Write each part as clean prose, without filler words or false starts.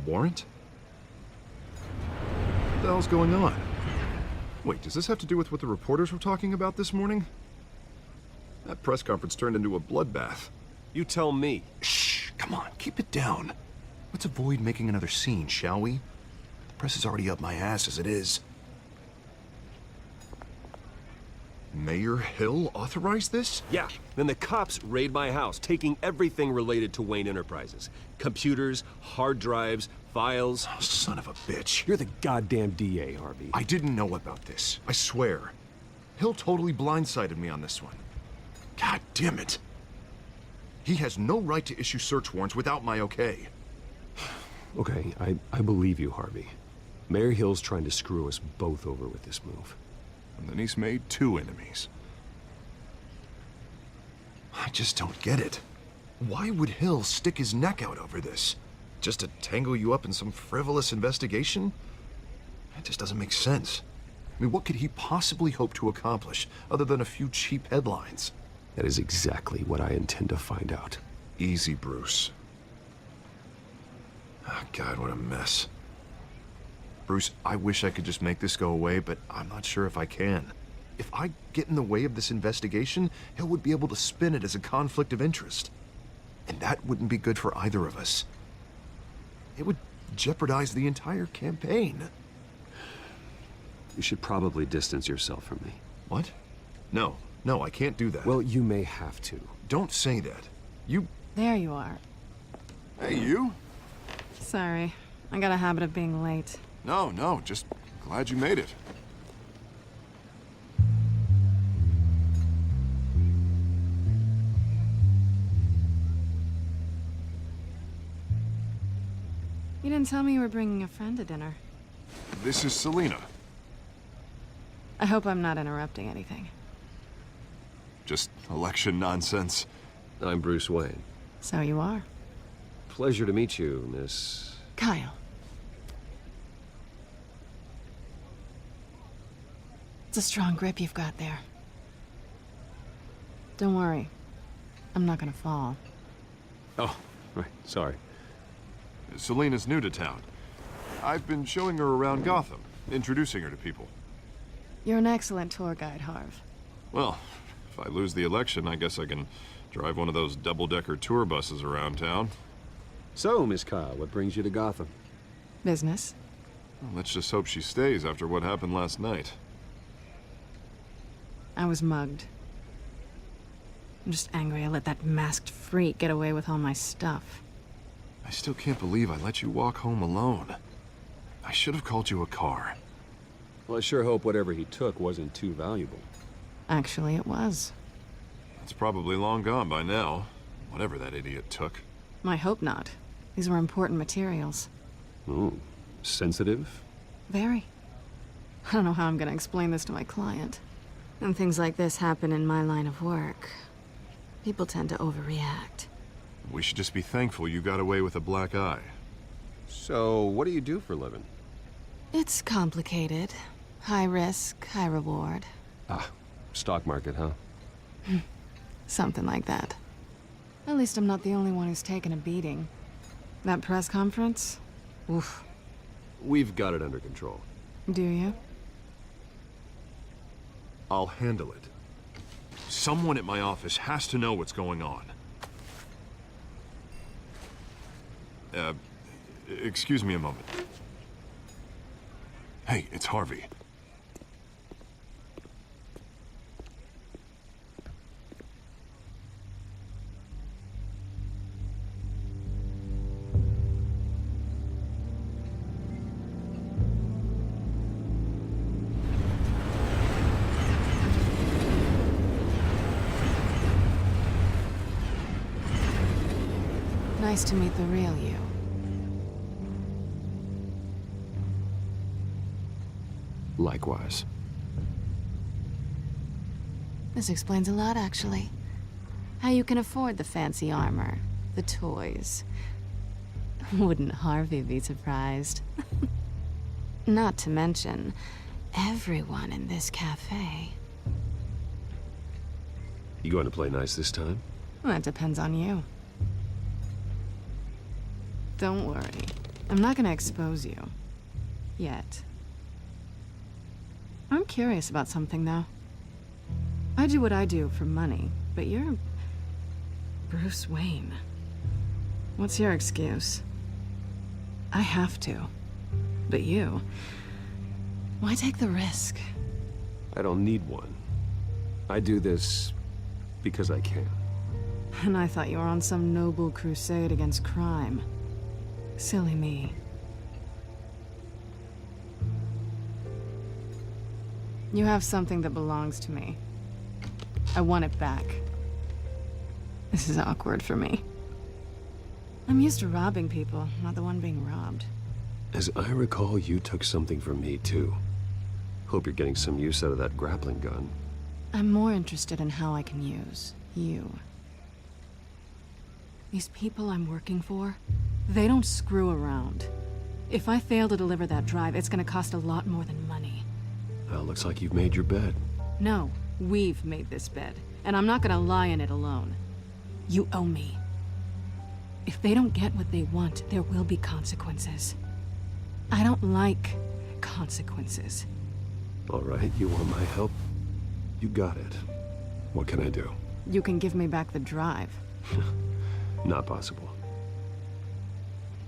warrant? What the hell's going on? Wait, does this have to do with what the reporters were talking about this morning? That press conference turned into a bloodbath. You tell me. Shh, come on, keep it down. Let's avoid making another scene, shall we? The press is already up my ass as it is. Mayor Hill authorized this? Yeah, then the cops raid my house, taking everything related to Wayne Enterprises. Computers, hard drives, files. Oh, son of a bitch. You're the goddamn DA, Harvey. I didn't know about this. I swear. Hill totally blindsided me on this one. God damn it. He has no right to issue search warrants without my okay. Okay, I believe you, Harvey. Mayor Hill's trying to screw us both over with this move. And then he's made 2 enemies. I just don't get it. Why would Hill stick his neck out over this? Just to tangle you up in some frivolous investigation? That just doesn't make sense. I mean, what could he possibly hope to accomplish other than a few cheap headlines? That is exactly what I intend to find out. Easy, Bruce. Oh, God, what a mess. Bruce, I wish I could just make this go away, but I'm not sure if I can. If I get in the way of this investigation, Hill would be able to spin it as a conflict of interest. And that wouldn't be good for either of us. It would jeopardize the entire campaign. You should probably distance yourself from me. What? No, I can't do that. Well, you may have to. Don't say that. You... There you are. Hey, you? Sorry, I got a habit of being late. No, just glad you made it. You didn't tell me you were bringing a friend to dinner. This is Selena. I hope I'm not interrupting anything. Just election nonsense. I'm Bruce Wayne. So you are. Pleasure to meet you, Miss... Kyle. It's a strong grip you've got there. Don't worry. I'm not gonna fall. Oh, right, sorry. Selena's new to town. I've been showing her around Gotham, introducing her to people. You're an excellent tour guide, Harv. Well, if I lose the election, I guess I can drive one of those double-decker tour buses around town. So, Miss Kyle, what brings you to Gotham? Business. Well, let's just hope she stays after what happened last night. I was mugged. I'm just angry I let that masked freak get away with all my stuff. I still can't believe I let you walk home alone. I should have called you a car. Well, I sure hope whatever he took wasn't too valuable. Actually, it was. It's probably long gone by now, whatever that idiot took. I hope not. These were important materials. Ooh, sensitive? Very. I don't know how I'm gonna explain this to my client. When things like this happen in my line of work, people tend to overreact. We should just be thankful you got away with a black eye. So, what do you do for a living? It's complicated. High risk, high reward. Ah, stock market, huh? Something like that. At least I'm not the only one who's taken a beating. That press conference? Oof. We've got it under control. Do you? I'll handle it. Someone at my office has to know what's going on. Excuse me a moment. Hey, it's Harvey. Nice to meet the real you. Likewise. This explains a lot, actually. How you can afford the fancy armor, the toys. Wouldn't Harvey be surprised? Not to mention, everyone in this cafe. You going to play nice this time? Well, that depends on you. Don't worry. I'm not gonna expose you. Yet. I'm curious about something, though. I do what I do for money, but you're... Bruce Wayne. What's your excuse? I have to. But you... Why take the risk? I don't need one. I do this because I can. And I thought you were on some noble crusade against crime. Silly me. You have something that belongs to me. I want it back. This is awkward for me. I'm used to robbing people, not the one being robbed. As I recall, you took something from me, too. Hope you're getting some use out of that grappling gun. I'm more interested in how I can use you. These people I'm working for, they don't screw around. If I fail to deliver that drive, it's gonna cost a lot more than money. Well, looks like you've made your bed. No, we've made this bed, and I'm not gonna lie in it alone. You owe me. If they don't get what they want, there will be consequences. I don't like consequences. All right, you want my help? You got it. What can I do? You can give me back the drive. Not possible.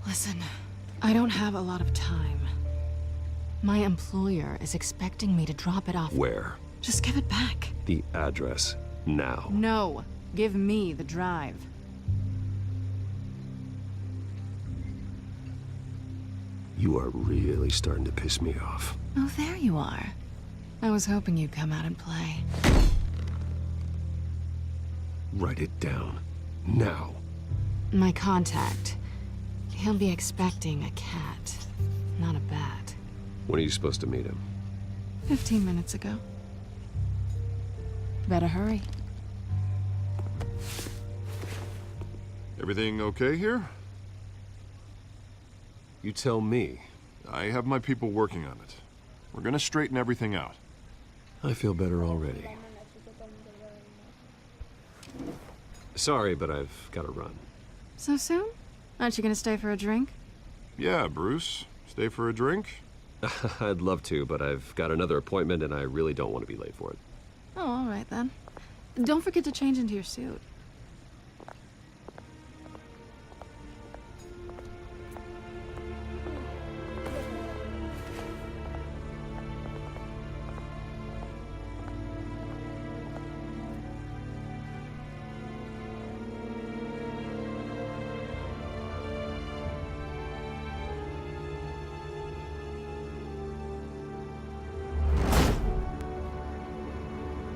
Listen, I don't have a lot of time. My employer is expecting me to drop it off. Where? Just give it back. The address, now. No, give me the drive. You are really starting to piss me off. Oh, there you are. I was hoping you'd come out and play. Write it down. Now. My contact. He'll be expecting a cat, not a bat. When are you supposed to meet him? 15 minutes ago. Better hurry. Everything okay here? You tell me. I have my people working on it. We're gonna straighten everything out. I feel better already. Sorry, but I've got to run. So soon? Aren't you gonna stay for a drink? Yeah, Bruce. Stay for a drink? I'd love to, but I've got another appointment and I really don't want to be late for it. Oh, all right then. Don't forget to change into your suit.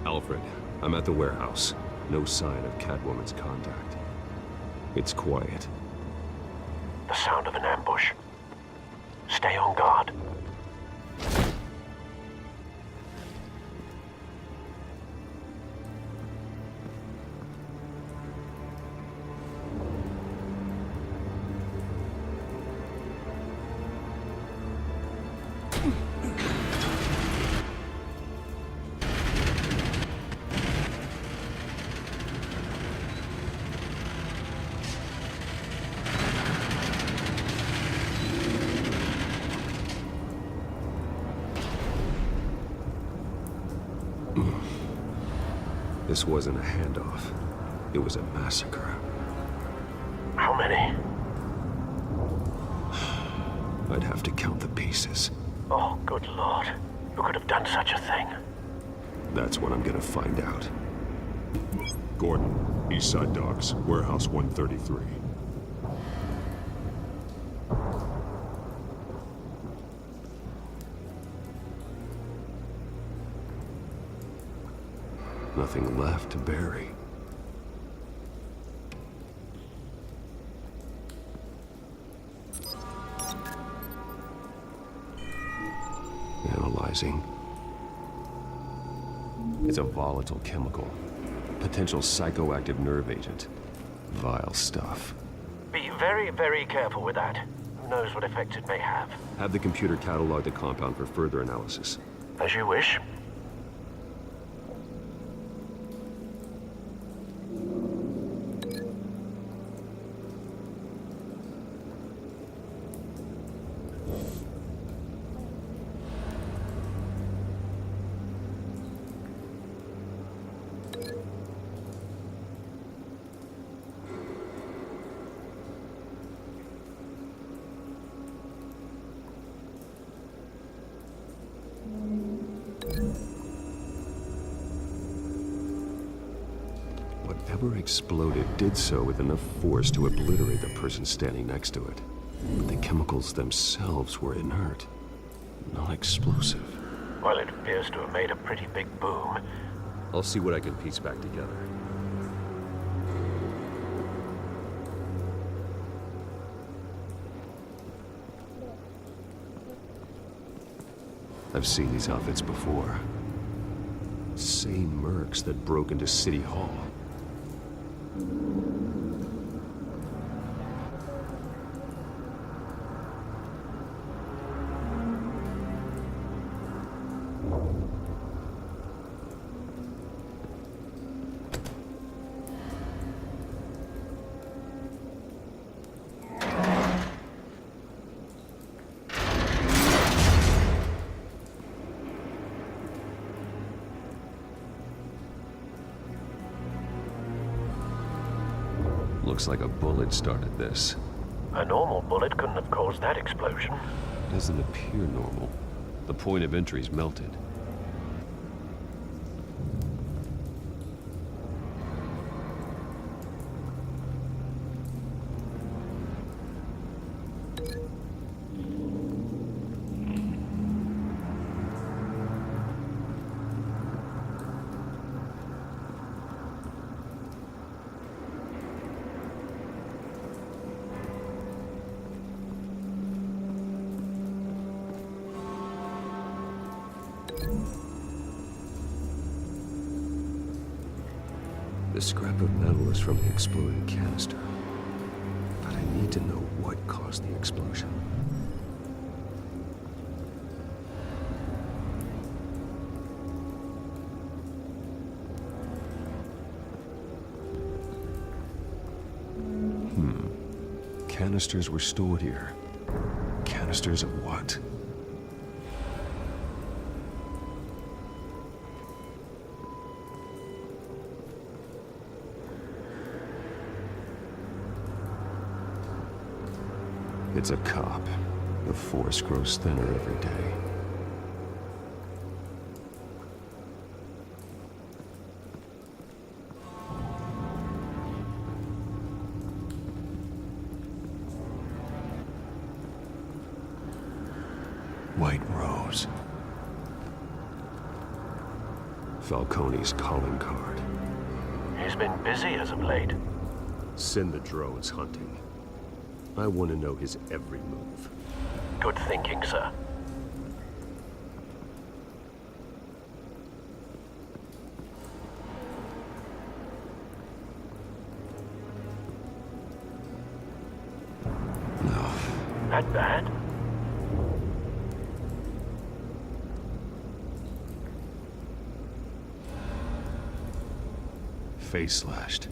Alfred, I'm at the warehouse. No sign of Catwoman's contact. It's quiet. The sound of an ambush. Stay on guard. This wasn't a handoff. It was a massacre. How many? I'd have to count the pieces. Oh, good Lord. Who could have done such a thing? That's what I'm gonna find out. Gordon, Eastside Docks, Warehouse 133. Nothing left to bury. Analyzing. It's a volatile chemical. Potential psychoactive nerve agent. Vile stuff. Be very, very careful with that. Who knows what effect it may have. Have the computer catalog the compound for further analysis. As you wish. Whatever exploded did so with enough force to obliterate the person standing next to it. But the chemicals themselves were inert, not explosive. Well, it appears to have made a pretty big boom. I'll see what I can piece back together. I've seen these outfits before. Same mercs that broke into City Hall. Looks like a bullet started this. A normal bullet couldn't have caused that explosion. Doesn't appear normal. The point of entry's melted. The scrap of metal is from the exploded canister. But I need to know what caused the explosion. Canisters were stored here. Canisters of what? It's a cop. The force grows thinner every day. White Rose. Falcone's calling card. He's been busy as of late. Send the drones hunting. I want to know his every move. Good thinking, sir. No. That bad? Face slashed.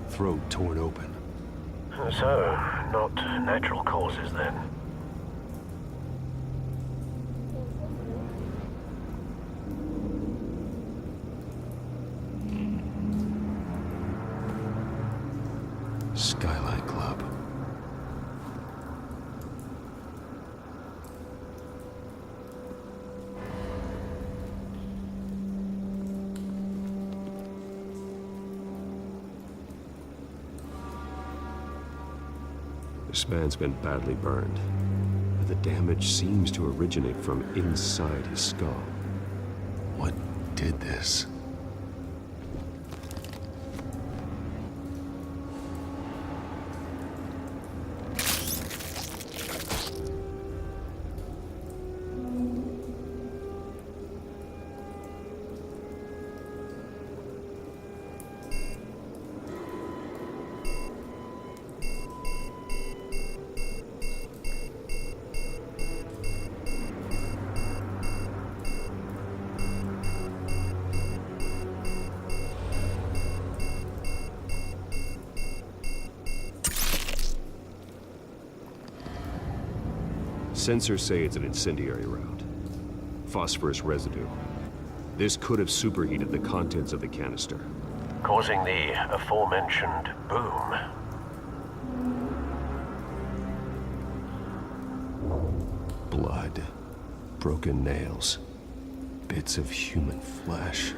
Throat torn open. So, not natural causes then. Skyline Club. This man's been badly burned, but the damage seems to originate from inside his skull. What did this? Sensors say it's an incendiary round. Phosphorus residue. This could have superheated the contents of the canister. Causing the aforementioned boom. Blood. Broken nails. Bits of human flesh.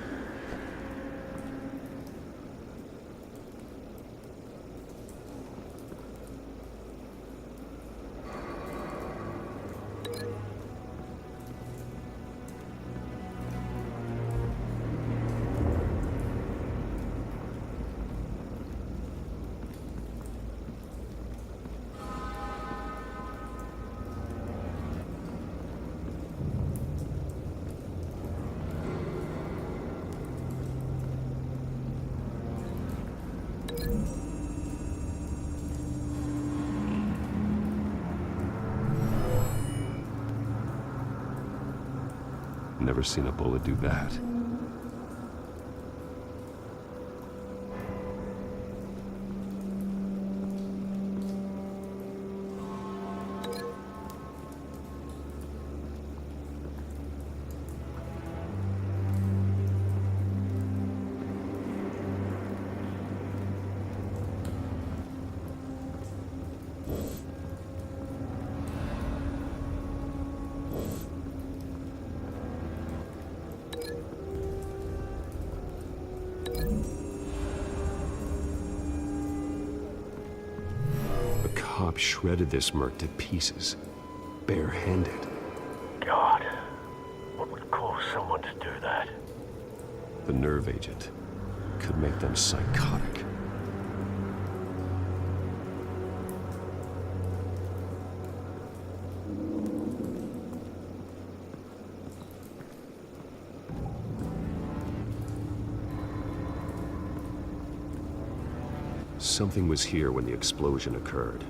Never seen a bullet do that. The cop shredded this merc to pieces, barehanded. God, what would cause someone to do that? The nerve agent could make them psychotic. Something was here when the explosion occurred.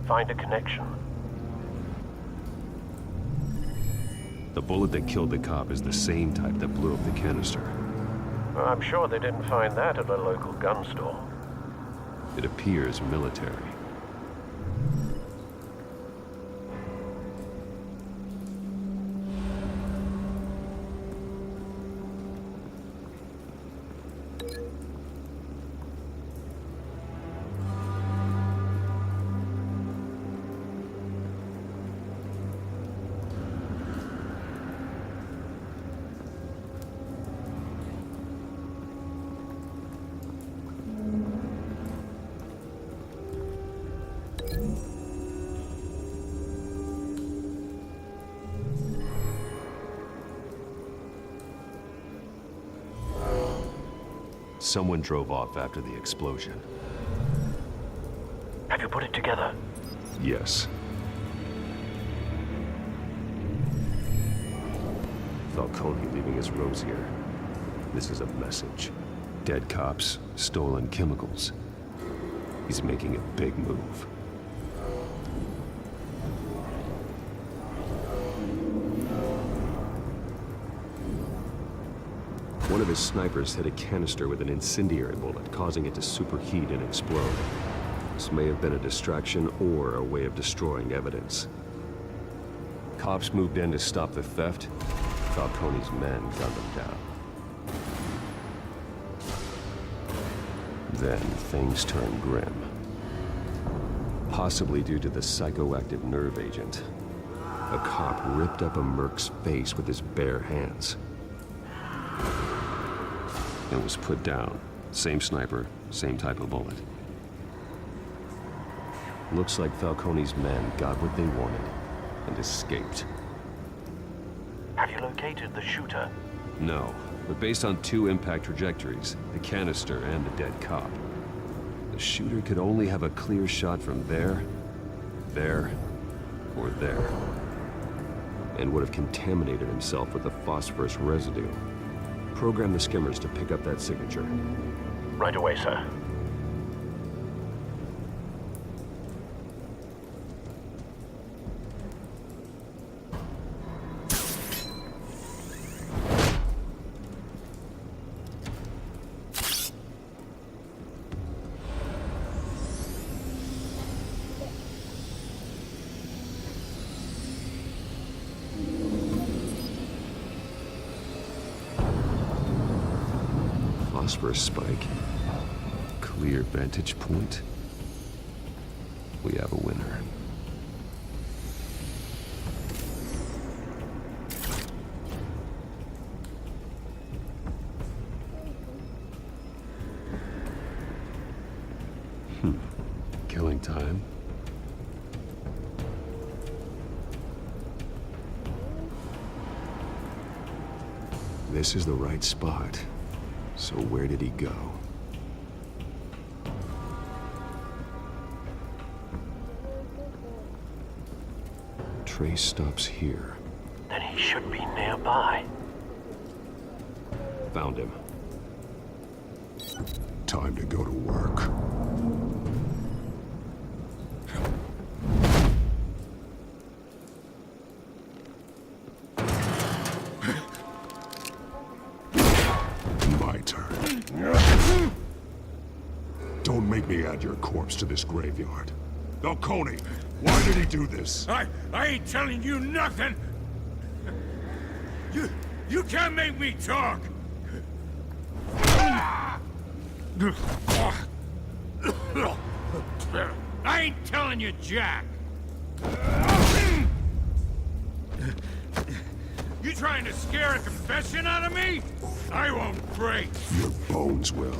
Find a connection. The bullet that killed the cop is the same type that blew up the canister. Well, I'm sure they didn't find that at a local gun store. It appears military. Someone drove off after the explosion. Have you put it together? Yes. Falcone leaving his rose here. This is a message. Dead cops, stolen chemicals. He's making a big move. One of his snipers hit a canister with an incendiary bullet, causing it to superheat and explode. This may have been a distraction or a way of destroying evidence. Cops moved in to stop the theft. Falcone's men gunned them down. Then things turned grim. Possibly due to the psychoactive nerve agent. A cop ripped up a merc's face with his bare hands. And was put down. Same sniper, same type of bullet. Looks like Falcone's men got what they wanted and escaped. Have you located the shooter? No, but based on two impact trajectories, the canister and the dead cop, the shooter could only have a clear shot from there, or there, and would have contaminated himself with the phosphorus residue. Program the skimmers to pick up that signature. Right away, sir. Phosphorus spike. Clear vantage point. We have a winner. time. This is the right spot. So where did he go? Trace stops here. Then he should be nearby. Found him. Time to go to work. My turn. Don't make me add your corpse to this graveyard. Falcone, why did he do this? I ain't telling you nothing! You can't make me talk! I ain't telling you jack! You trying to scare a confession out of me? I won't break! Your bones will.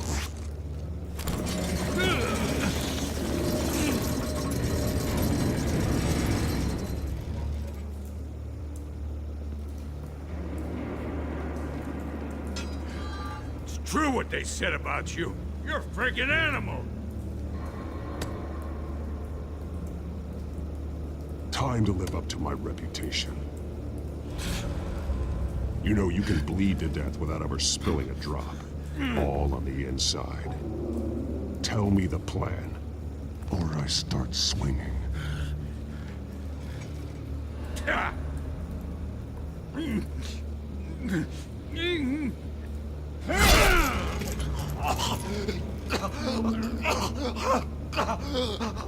It's true what they said about you. You're a freaking animal! Time to live up to my reputation. You know, you can bleed to death without ever spilling a drop. All on the inside. Tell me the plan, or I start swinging.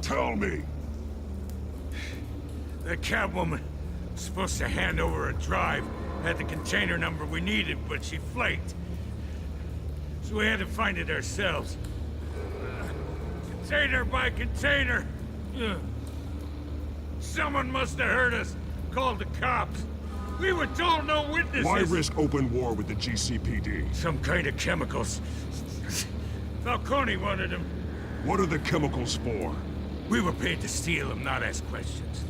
Tell me! The Catwoman was supposed to hand over a drive. Had the container number we needed, but she flaked. So we had to find it ourselves. Container by container. Someone must have heard us. Called the cops. We were told no witnesses. Why risk open war with the GCPD? Some kind of chemicals. Falcone wanted them. What are the chemicals for? We were paid to steal them, not ask questions.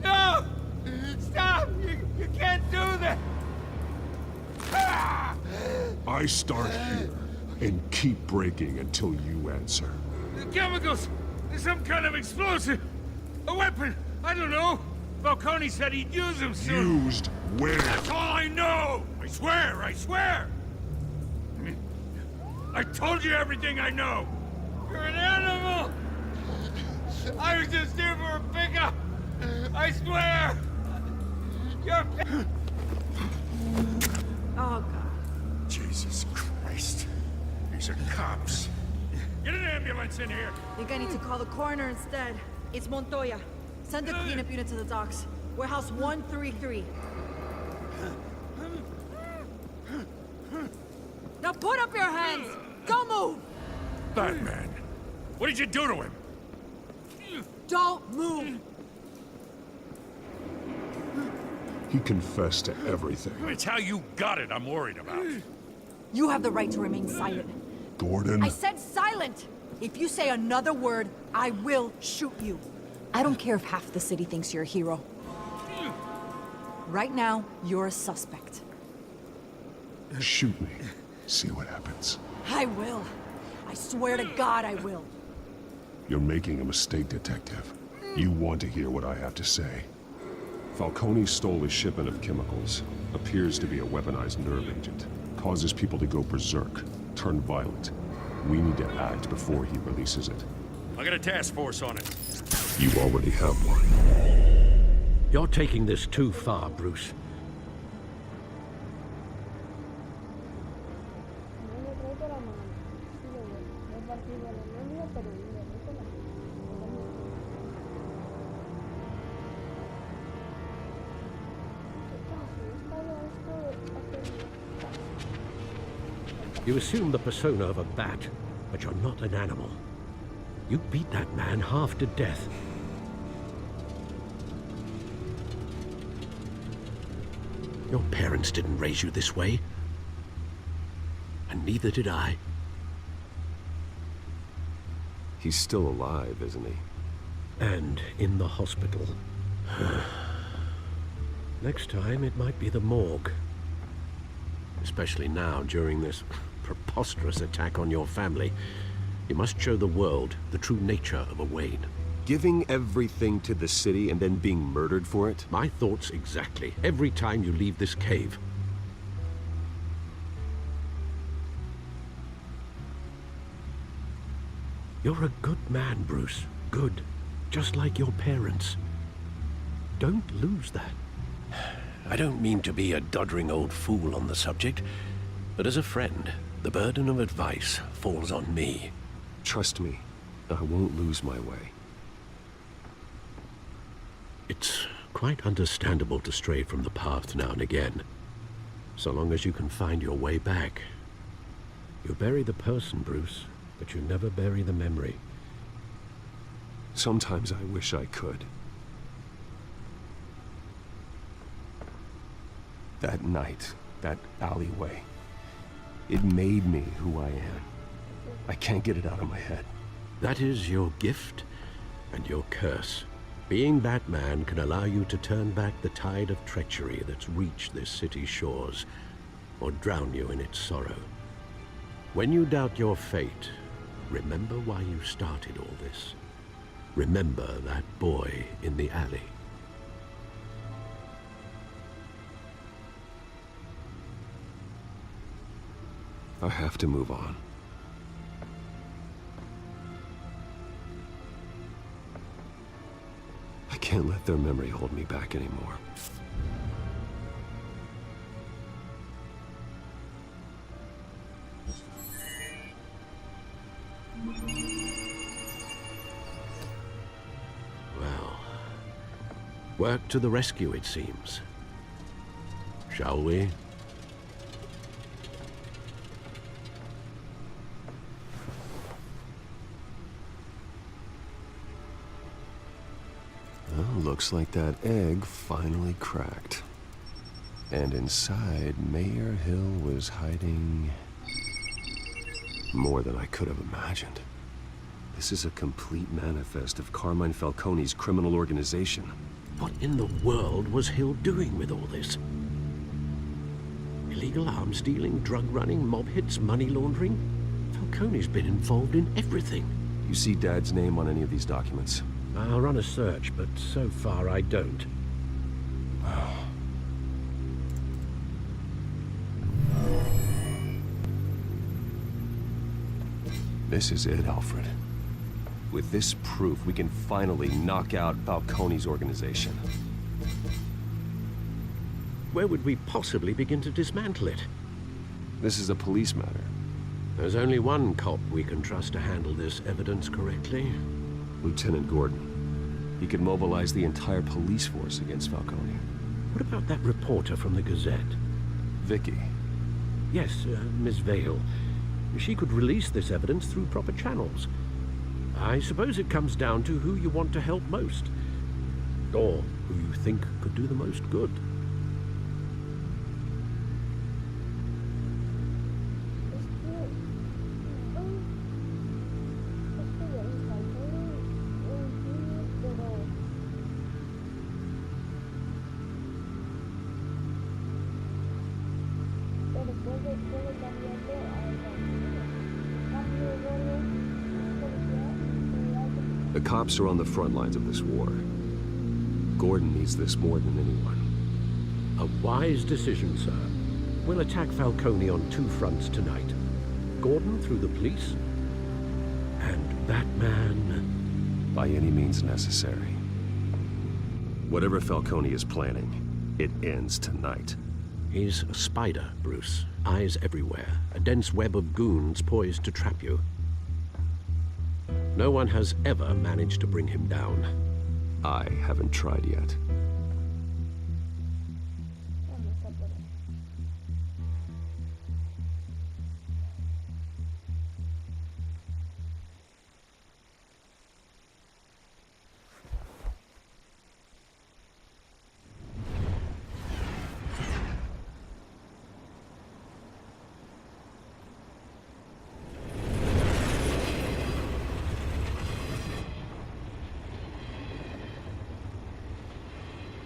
No! Stop! You can't do that! I start here and keep breaking until you answer. The chemicals! Some kind of explosive! A weapon! I don't know! Falcone said he'd use them soon! Used where? That's all I know! I swear! I swear! I told you everything I know! You're an animal! I was just here for a pickup! I swear! You're... Oh, God. Jesus Christ. These are cops. Get an ambulance in here! Think I need to call the coroner instead. It's Montoya. Send the cleanup unit to the docks. Warehouse 133. Now put up your hands! Don't move! Batman, what did you do to him? Don't move! He confessed to everything. It's how you got it I'm worried about. You have the right to remain silent. Gordon? I said silent! If you say another word, I will shoot you. I don't care if half the city thinks you're a hero. Right now, you're a suspect. Shoot me. See what happens. I will. I swear to God I will. You're making a mistake, Detective. You want to hear what I have to say. Falcone stole a shipment of chemicals. Appears to be a weaponized nerve agent. Causes people to go berserk, turn violent. We need to act before he releases it. I got a task force on it. You already have one. You're taking this too far, Bruce. You assume the persona of a bat, but you're not an animal. You beat that man half to death. Your parents didn't raise you this way. And neither did I. He's still alive, isn't he? And in the hospital. Next time, it might be the morgue. Especially now, during this preposterous attack on your family. You must show the world the true nature of a Wayne. Giving everything to the city and then being murdered for it? My thoughts exactly. Every time you leave this cave. You're a good man, Bruce. Good. Just like your parents. Don't lose that. I don't mean to be a doddering old fool on the subject, but as a friend, the burden of advice falls on me. Trust me, I won't lose my way. It's quite understandable to stray from the path now and again, so long as you can find your way back. You bury the person, Bruce, but you never bury the memory. Sometimes I wish I could. That night, that alleyway, it made me who I am. I can't get it out of my head. That is your gift and your curse. Being Batman can allow you to turn back the tide of treachery that's reached this city's shores, or drown you in its sorrow. When you doubt your fate, remember why you started all this. Remember that boy in the alley. I have to move on. I can't let their memory hold me back anymore. Well, work to the rescue, it seems. Shall we? Well, looks like that egg finally cracked. And inside, Mayor Hill was hiding more than I could have imagined. This is a complete manifest of Carmine Falcone's criminal organization. What in the world was Hill doing with all this? Illegal arms dealing, drug running, mob hits, money laundering? Falcone's been involved in everything. You see Dad's name on any of these documents? I'll run a search, but so far I don't. This is it, Alfred. With this proof, we can finally knock out Falcone's organization. Where would we possibly begin to dismantle it? This is a police matter. There's only one cop we can trust to handle this evidence correctly. Lieutenant Gordon. He could mobilize the entire police force against Falcone. What about that reporter from the Gazette? Vicky. Yes, Miss Vale. She could release this evidence through proper channels. I suppose it comes down to who you want to help most. Or who you think could do the most good. The cops are on the front lines of this war. Gordon needs this more than anyone. A wise decision, sir. We'll attack Falcone on two fronts tonight. Gordon through the police, and Batman... by any means necessary. Whatever Falcone is planning, it ends tonight. He's a spider, Bruce. Eyes everywhere. A dense web of goons poised to trap you. No one has ever managed to bring him down. I haven't tried yet.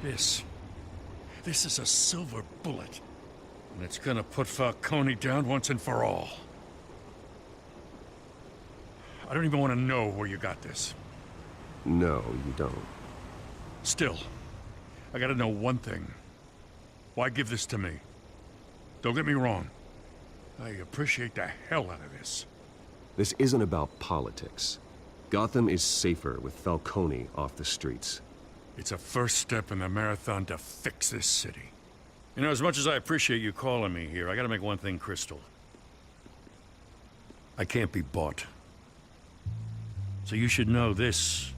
This is a silver bullet. And it's gonna put Falcone down once and for all. I don't even want to know where you got this. No, you don't. Still, I gotta know one thing. Why give this to me? Don't get me wrong. I appreciate the hell out of this. This isn't about politics. Gotham is safer with Falcone off the streets. It's a first step in the marathon to fix this city. You know, as much as I appreciate you calling me here, I gotta make one thing crystal. I can't be bought. So you should know this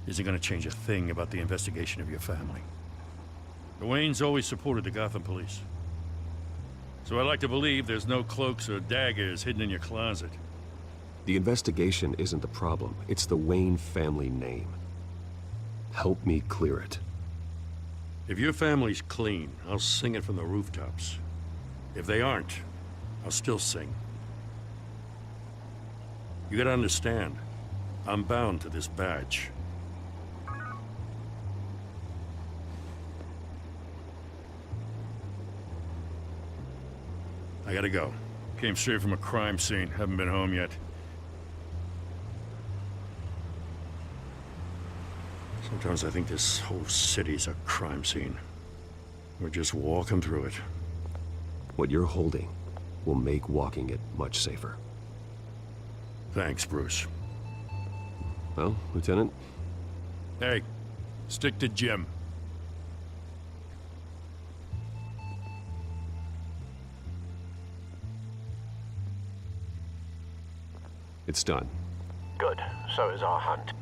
isn't gonna change a thing about the investigation of your family. The Waynes always supported the Gotham police. So I like to believe there's no cloaks or daggers hidden in your closet. The investigation isn't the problem. It's the Wayne family name. Help me clear it. If your family's clean, I'll sing it from the rooftops. If they aren't, I'll still sing. You gotta understand, I'm bound to this badge. I gotta go. Came straight from a crime scene. Haven't been home yet. Sometimes I think this whole city's a crime scene. We're just walking through it. What you're holding will make walking it much safer. Thanks, Bruce. Well, Lieutenant? Hey, stick to Jim. It's done. Good. So is our hunt.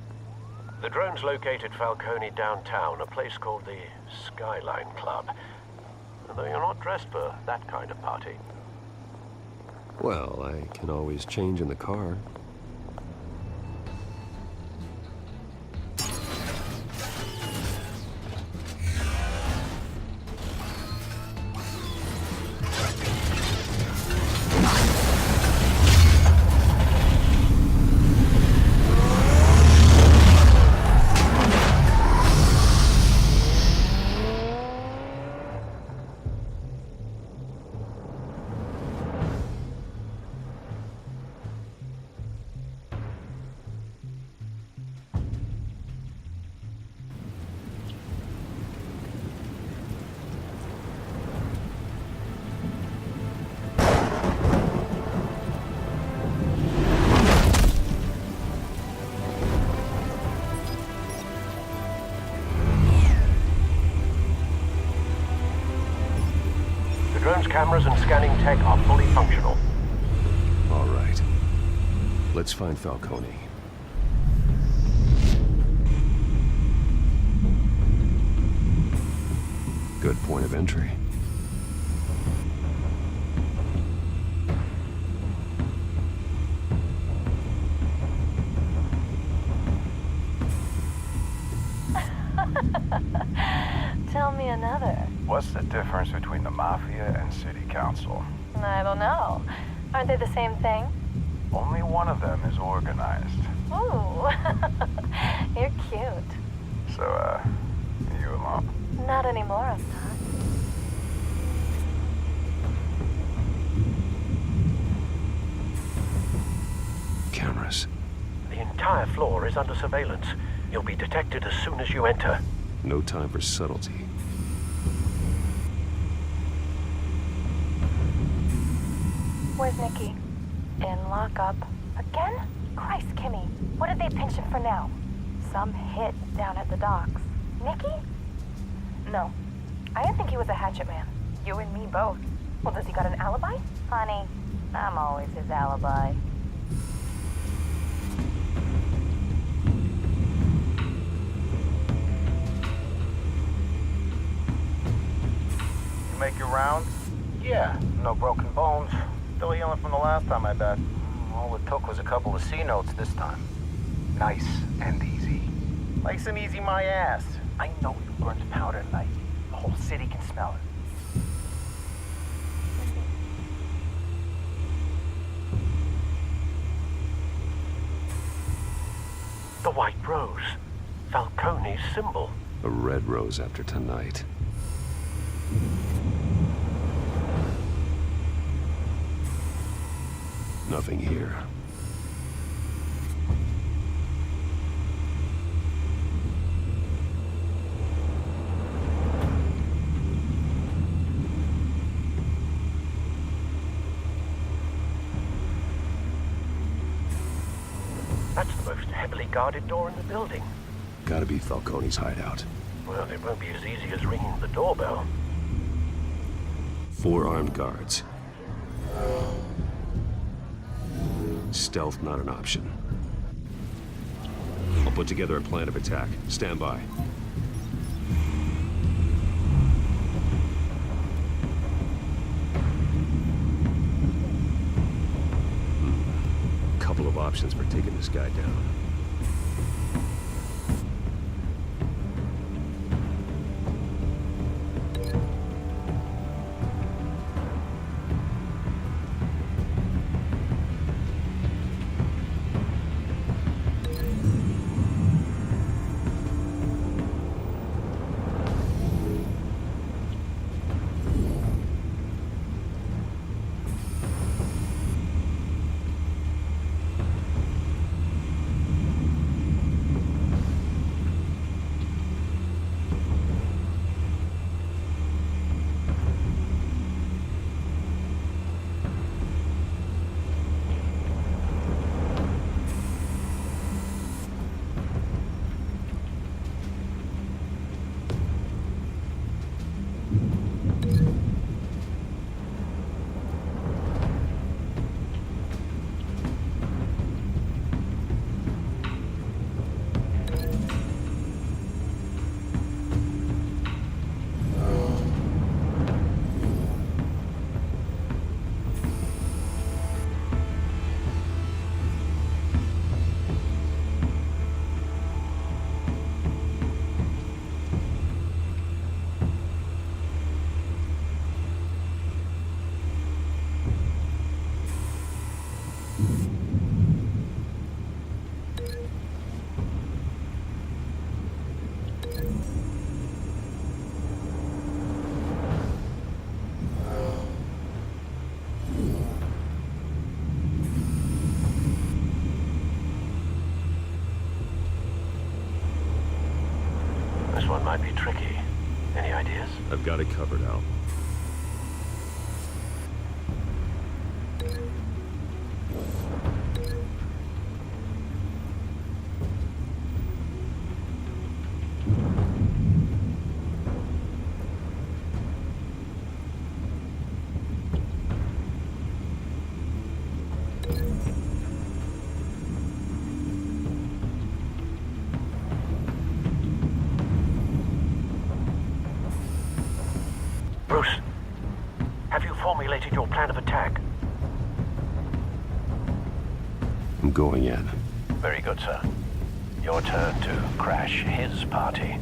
The drone's located Falcone downtown, a place called the Skyline Club. Though you're not dressed for that kind of party. Well, I can always change in the car. The drone's cameras and scanning tech are fully functional. All right. Let's find Falcone. Good point of entry. Tell me another. What's the difference between the Mafia and City Council? I don't know. Aren't they the same thing? Only one of them is organized. Ooh, you're cute. So, you alone? Not anymore, I'm not. Cameras. The entire floor is under surveillance. You'll be detected as soon as you enter. No time for subtlety. Where's Nikki? In lockup. Again? Christ, Kimmy. What did they pinch him for now? Some hit down at the docks. Nikki? No. I didn't think he was a hatchet man. You and me both. Well, does he got an alibi? Honey, I'm always his alibi. You make your rounds? Yeah, no broken bones. Still healing from the last time, I bet. All it took was a couple of C notes this time. Nice and easy. Nice and easy, my ass. I know you burned powder tonight. The whole city can smell it. The White Rose. Falcone's symbol. A red rose after tonight. Nothing here. That's the most heavily guarded door in the building. Gotta be Falcone's hideout. Well, it won't be as easy as ringing the doorbell. 4 armed guards. Stealth not an option. I'll put together a plan of attack. Stand by. Couple of options for taking this guy down. This one might be tricky. Any ideas? I've got it covered, Al. Bruce, have you formulated your plan of attack? I'm going in. Very good, sir. Your turn to crash his party.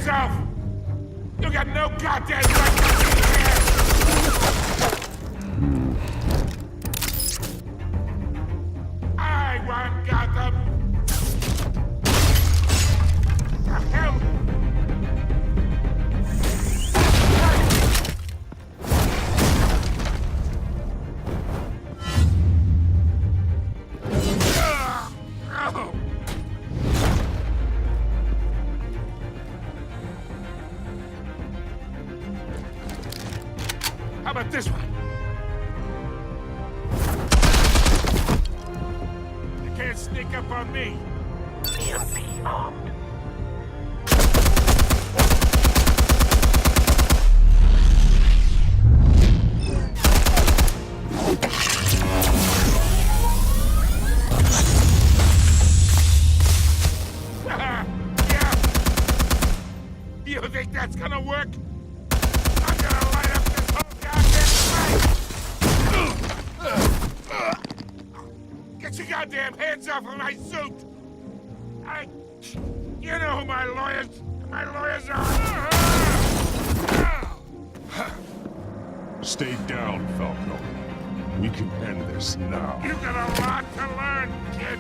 yourself! You got no goddamn right to be here! I want Gotham! The hell? How about this one? You can't sneak up on me. EMP armed. Yeah. You think that's gonna work? I'm gonna light up this whole goddamn place! Get your goddamn hands off of my suit! You know who my lawyers are! Stay down, Falcone. We can end this now. You got a lot to learn, kid!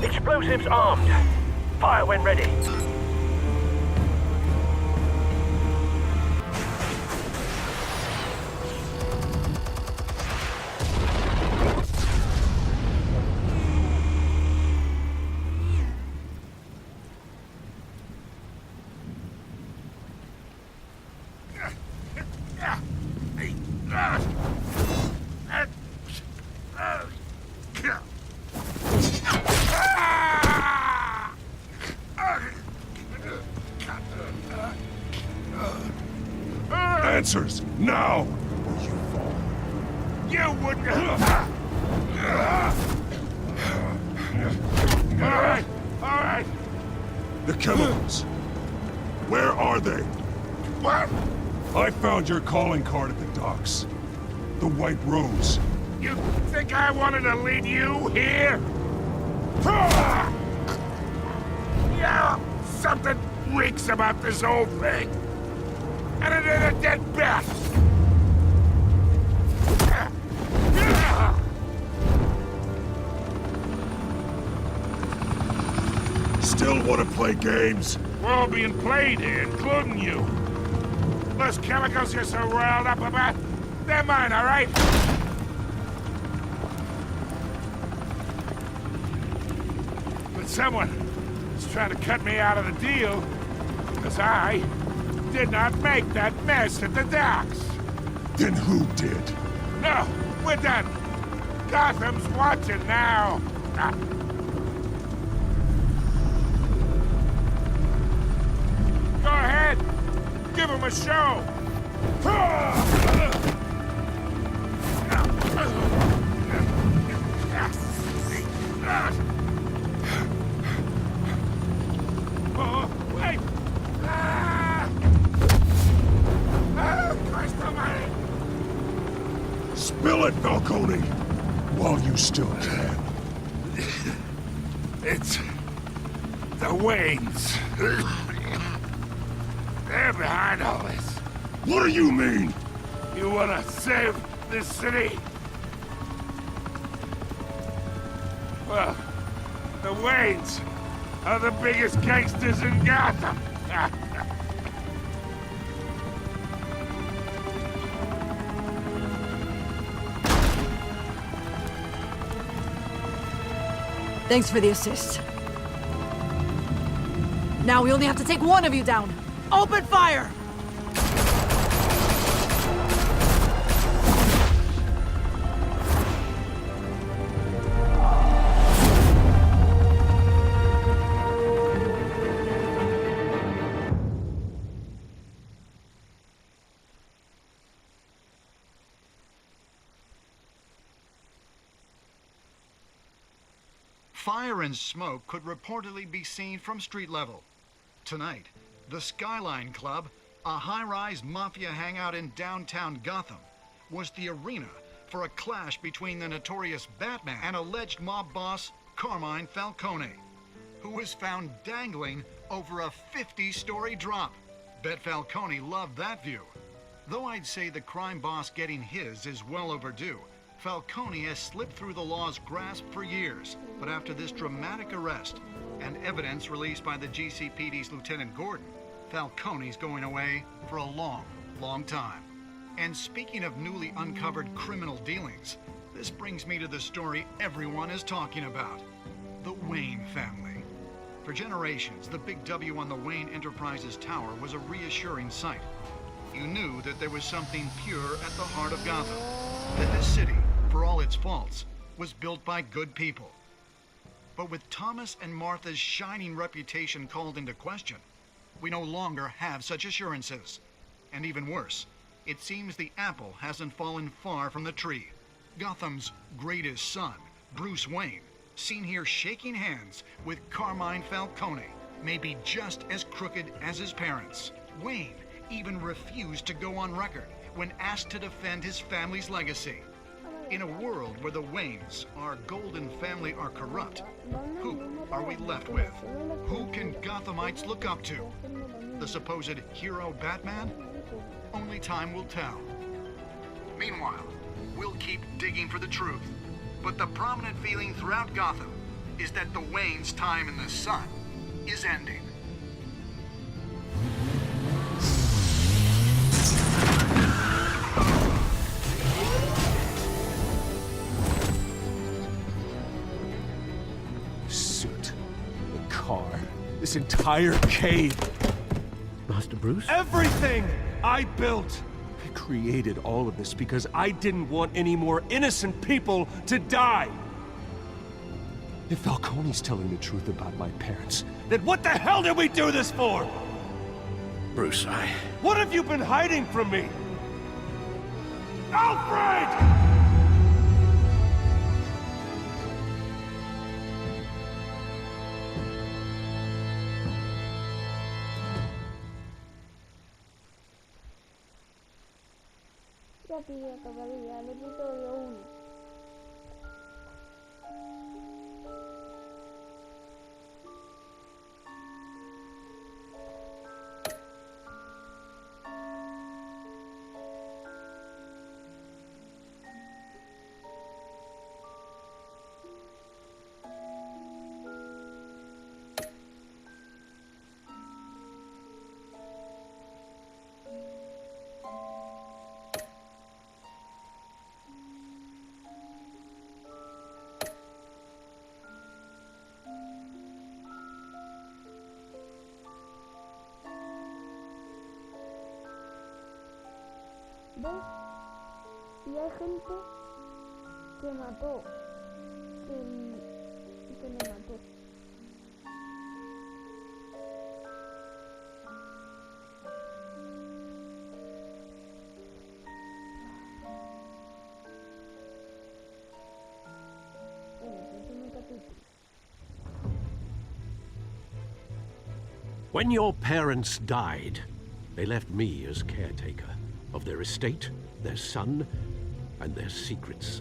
Explosives armed. Fire when ready. Answers, now! Or you fall. You wouldn't have... All right. The chemicals. Where are they? What? I found your calling card at the docks. The White Rose. You think I wanted to lead you here? Yeah, something reeks about this whole thing. And it ain't a dead bat. Still want to play games? We're all being played here, including you. Those chemicals you're so riled up about, they're mine, all right? But someone is trying to cut me out of the deal, because I did not make that mess at the docks. Then who did? No, we're done. Gotham's watching now. Go ahead. Give him a show. Oh, wait. Christ almighty. Spill it, Falcone! While you still can. It's the Waynes. They're behind all this. What do you mean? You wanna save this city? Well, the Waynes are the biggest gangsters in Gotham. Thanks for the assist. Now we only have to take one of you down. Open fire! Fire and smoke could reportedly be seen from street level. Tonight, the Skyline Club, a high-rise mafia hangout in downtown Gotham, was the arena for a clash between the notorious Batman and alleged mob boss Carmine Falcone, who was found dangling over a 50-story drop. Bet Falcone loved that view. Though I'd say the crime boss getting his is well overdue, Falcone has slipped through the law's grasp for years. But after this dramatic arrest and evidence released by the GCPD's Lieutenant Gordon, Falcone's going away for a long, long time. And speaking of newly uncovered criminal dealings, this brings me to the story everyone is talking about: the Wayne family. For generations, the big W on the Wayne Enterprises Tower was a reassuring sight. You knew that there was something pure at the heart of Gotham, that this city, for all its faults, was built by good people. But with Thomas and Martha's shining reputation called into question, we no longer have such assurances. And even worse, it seems the apple hasn't fallen far from the tree. Gotham's greatest son, Bruce Wayne, seen here shaking hands with Carmine Falcone, may be just as crooked as his parents. Wayne even refused to go on record when asked to defend his family's legacy. In a world where the Waynes, our golden family, are corrupt, who are we left with? Who can Gothamites look up to? The supposed hero Batman? Only time will tell. Meanwhile, we'll keep digging for the truth. But the prominent feeling throughout Gotham is that the Waynes' time in the sun is ending. Suit, the car, this entire cave. Master Bruce? Everything I built! I created all of this because I didn't want any more innocent people to die! If Falcone's telling the truth about my parents, then what the hell did we do this for? Bruce, What have you been hiding from me? Alfred! Ya pillé acabaría el episodio 1. ¿Ves? Y hay gente que mató, que me mató. En el próximo capítulo. When your parents died, they left me as caretaker of their estate, their son, and their secrets.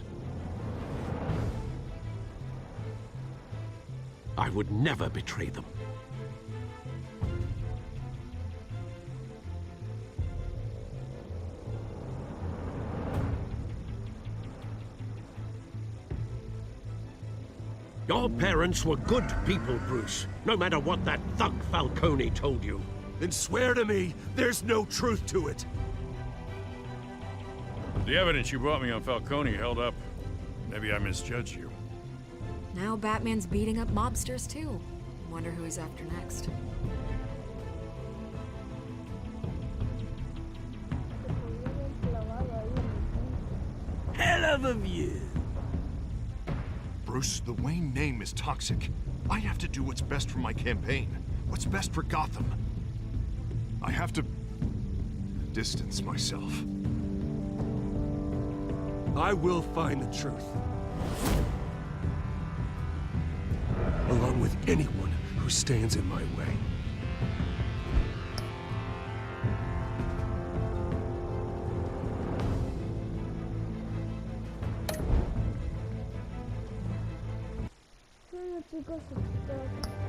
I would never betray them. Your parents were good people, Bruce, no matter what that thug Falcone told you. Then swear to me there's no truth to it. The evidence you brought me on Falcone held up. Maybe I misjudged you. Now Batman's beating up mobsters too. Wonder who he's after next. Hell of a view. Bruce, the Wayne name is toxic. I have to do what's best for my campaign. What's best for Gotham. I have to distance myself. I will find the truth. anyone who stands in my way. 손을 찍었어.